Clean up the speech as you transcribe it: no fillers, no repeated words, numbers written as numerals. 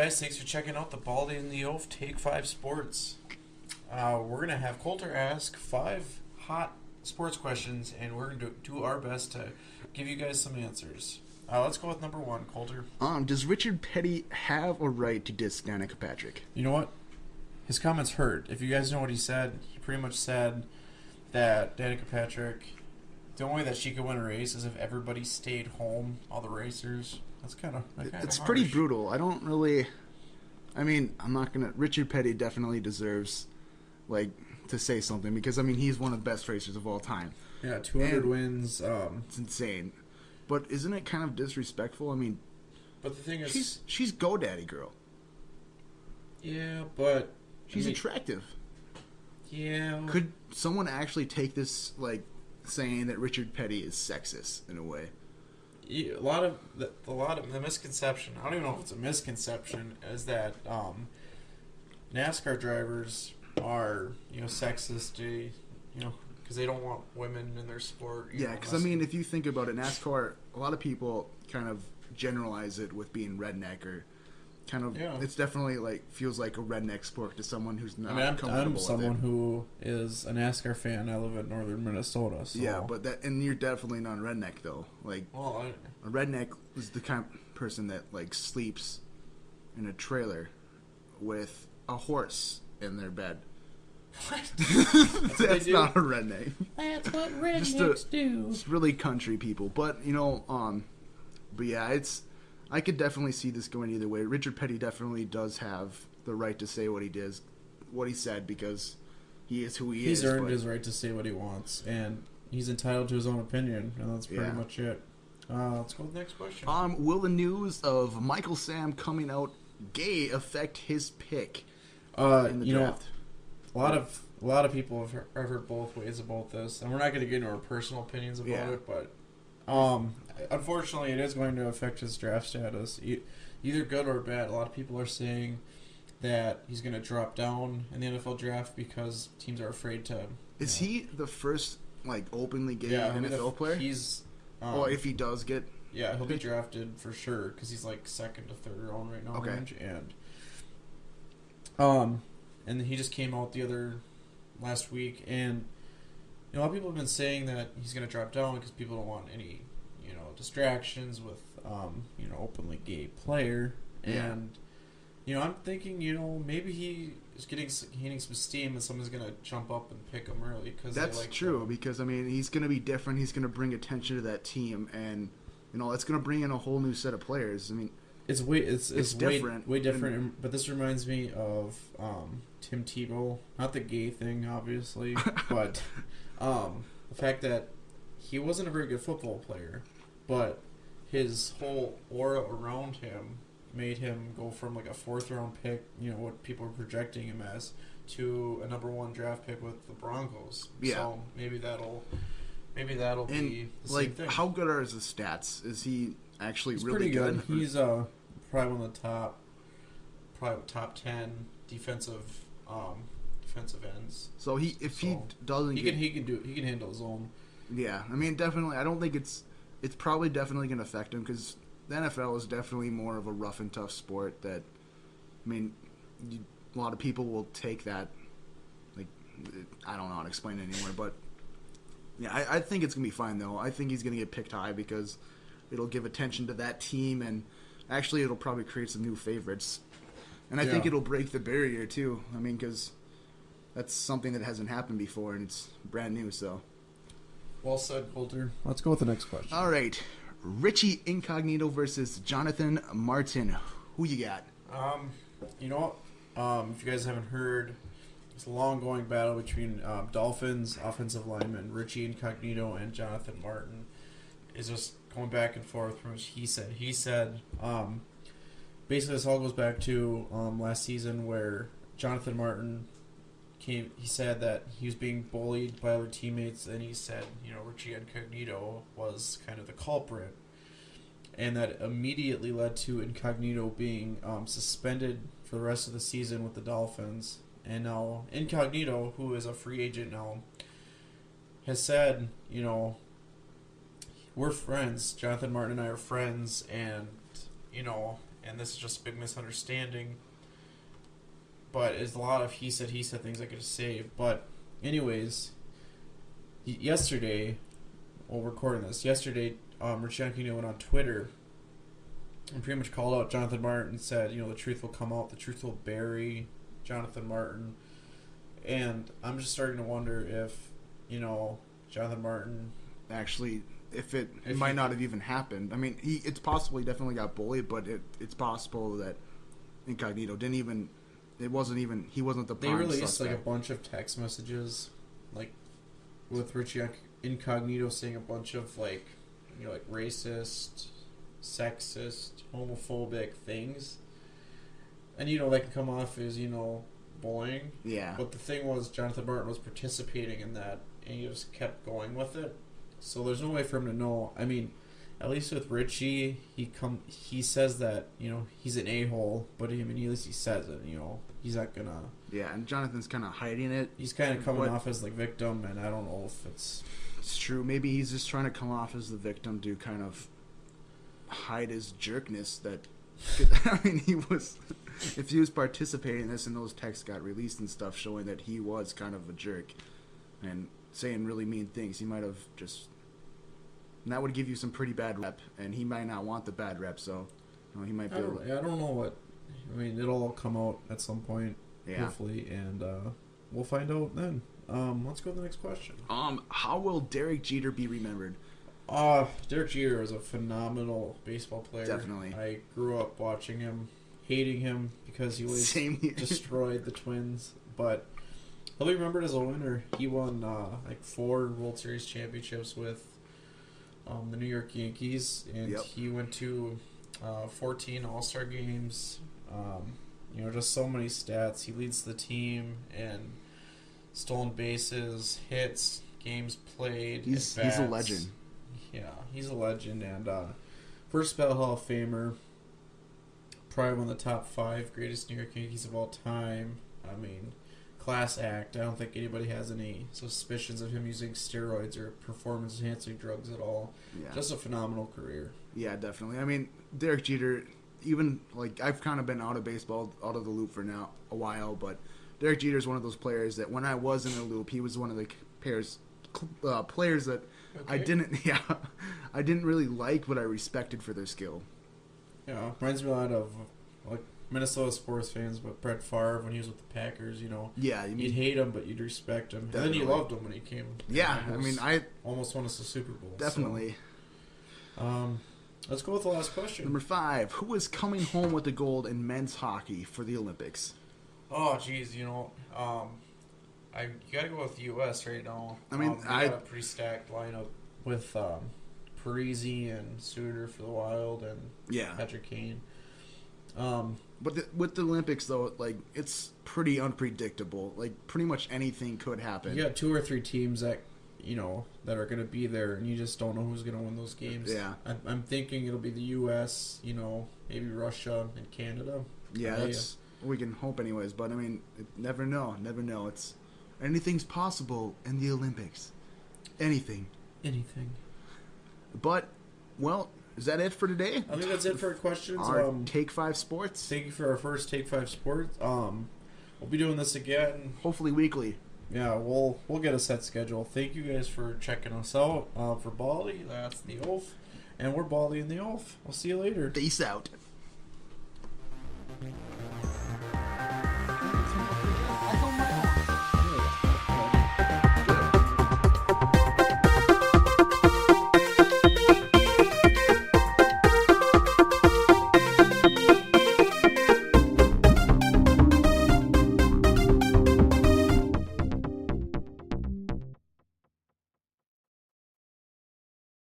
guys, thanks for checking out the Baldy and the Oaf Take 5 Sports. We're going to have Coulter ask 5 hot sports questions, and we're going to do our best to give you guys some answers. Let's go with number 1, Coulter. Does Richard Petty have a right to diss Danica Patrick? You know what? His comments hurt. If you guys know what he said, he pretty much said that Danica Patrick, the only way that she could win a race is if everybody stayed home, all the racers. That's kind of It's harsh. pretty brutal. I don't really... I mean, I'm not going to... Richard Petty definitely deserves, to say something because, he's one of the best racers of all time. Yeah, 200 wins. It's insane. But isn't it kind of disrespectful? But the thing is... She's GoDaddy girl. Yeah, but... She's attractive. Yeah. Could someone actually take this, saying that Richard Petty is sexist in a way? A lot of the misconception, I don't even know if it's a misconception, is that NASCAR drivers are sexist, because they don't want women in their sport. Yeah, because if you think about it, NASCAR, a lot of people kind of generalize it with being redneck or kind of. Yeah. It's definitely feels like a redneck sport to someone who's not comfortable I'm with someone it. Who is a NASCAR fan. I live in northern Minnesota. So. Yeah, but and you're definitely not redneck though. A redneck is the kind of person that sleeps in a trailer with a horse in their bed. What? That's not a redneck. That's what rednecks do. It's really country people, but but yeah, I could definitely see this going either way. Richard Petty definitely does have the right to say what he said because he is who he is. He's earned his right to say what he wants, and he's entitled to his own opinion, and that's pretty much it. Let's go to the next question. Will the news of Michael Sam coming out gay affect his pick in the draft? A lot of people have heard both ways about this, and we're not going to get into our personal opinions about it, but unfortunately, it is going to affect his draft status, either good or bad. A lot of people are saying that he's going to drop down in the NFL draft because teams are afraid to. Is he the first openly gay NFL player? He's. If he does get. Yeah, he'll be drafted for sure because he's second to third round right now. Okay. And he just came out last week, and a lot of people have been saying that he's going to drop down because people don't want any, distractions with, openly gay player. And, I'm thinking, maybe he is gaining some steam and someone's going to jump up and pick him early. That's true because, he's going to be different. He's going to bring attention to that team, and, it's going to bring in a whole new set of players. It's different. Way different. But this reminds me of Tim Tebow. Not the gay thing, obviously, but the fact that he wasn't a very good football player, but his whole aura around him made him go from a 4th round pick, what people are projecting him as, to a number 1 draft pick with the Broncos. Yeah. So maybe that'll be the same thing. How good are his stats? Is he actually He's really pretty good? He's probably one of the top 10 defensive ends. So he doesn't, he can handle his own. Yeah, definitely. I don't think it's probably definitely going to affect him because the NFL is definitely more of a rough and tough sport. That a lot of people will take that. I don't know how to explain it anymore, but yeah, I think it's gonna be fine though. I think he's gonna get picked high because it'll give attention to that team and. Actually, it'll probably create some new favorites. And I think it'll break the barrier, too. Because that's something that hasn't happened before, and it's brand new, so. Well said, Coulter. Let's go with the next question. All right. Richie Incognito versus Jonathan Martin. Who you got? You know what? If you guys haven't heard, it's a long-going battle between Dolphins offensive lineman Richie Incognito and Jonathan Martin. It's just going back and forth from he said. Basically, this all goes back to last season where Jonathan Martin he said that he was being bullied by other teammates, and he said, Richie Incognito was kind of the culprit. And that immediately led to Incognito being suspended for the rest of the season with the Dolphins. And now Incognito, who is a free agent now, has said, we're friends. Jonathan Martin and I are friends, and, and this is just a big misunderstanding. But it's a lot of he said things I could say. But anyways, yesterday, while recording this, Richie Incognito went on Twitter and pretty much called out Jonathan Martin and said, the truth will come out, the truth will bury Jonathan Martin. And I'm just starting to wonder if, Jonathan Martin... Actually, if it might not have even happened. I mean, it's possible he definitely got bullied, but it's possible that Incognito didn't even... He wasn't the prime They released suspect. like a bunch of text messages, like with Richie Incognito saying a bunch of like racist, sexist, homophobic things, and that can come off as bullying. Yeah. But the thing was, Jonathan Martin was participating in that, and he just kept going with it. So there's no way for him to know. I mean, at least with Richie, he says that he's an a-hole, but at least he says it. He's not gonna. Yeah, and Jonathan's kind of hiding it. He's kind of coming off as like victim, and I don't know if it's. It's true. Maybe he's just trying to come off as the victim to kind of hide his jerkness. That I mean, he was. If he was participating in this and those texts got released and stuff showing that he was kind of a jerk and saying really mean things, he might have just. And that would give you some pretty bad rep, and he might not want the bad rep, so he might be. I don't know what. I mean, it'll all come out at some point, hopefully, and we'll find out then. Let's go to the next question. How will Derek Jeter be remembered? Derek Jeter is a phenomenal baseball player. Definitely. I grew up watching him, hating him because he was destroyed the Twins, but he'll be remembered as a winner. He won 4 World Series championships with the New York Yankees, and he went to 14 All-Star games. Just so many stats. He leads the team in stolen bases, hits, games played. He's a legend. Yeah, he's a legend, and first ballot Hall of Famer. Probably one of the top 5 greatest New York Yankees of all time. I mean, class act. I don't think anybody has any suspicions of him using steroids or performance-enhancing drugs at all. Yeah. Just a phenomenal career. Yeah, definitely. I mean, Derek Jeter, even, I've kind of been out of baseball, out of the loop for now a while, but Derek Jeter is one of those players that when I was in the loop, he was one of the players that I didn't really like, but I respected for their skill. Yeah, reminds me a lot of Minnesota sports fans, but Brett Favre when he was with the Packers, Yeah, you'd hate him, but you'd respect him. Definitely. And then you loved him when he came. Yeah, I almost won us the Super Bowl. Definitely. So. Let's go with the last question. Number 5, who is coming home with the gold in men's hockey for the Olympics? Oh, geez, you gotta go with the U.S. right now. I mean, we got a pretty stacked lineup with Parisi and Suter for the Wild and Patrick Kane. But with the Olympics, though, it's pretty unpredictable. Pretty much anything could happen. You got 2 or 3 teams that that are going to be there, and you just don't know who's going to win those games. Yeah. I'm thinking it'll be the U.S., maybe Russia and Canada. Yeah, we can hope anyways, but, I mean, never know. Anything's possible in the Olympics. Anything. But, well, is that it for today? I think that's it for our questions. Our Take 5 Sports. Thank you for our first Take 5 Sports. We'll be doing this again. Hopefully weekly. Yeah, we'll get a set schedule. Thank you guys for checking us out. For Baldy, that's the Oaf. And we're Baldy and the Oaf. We'll see you later. Peace out.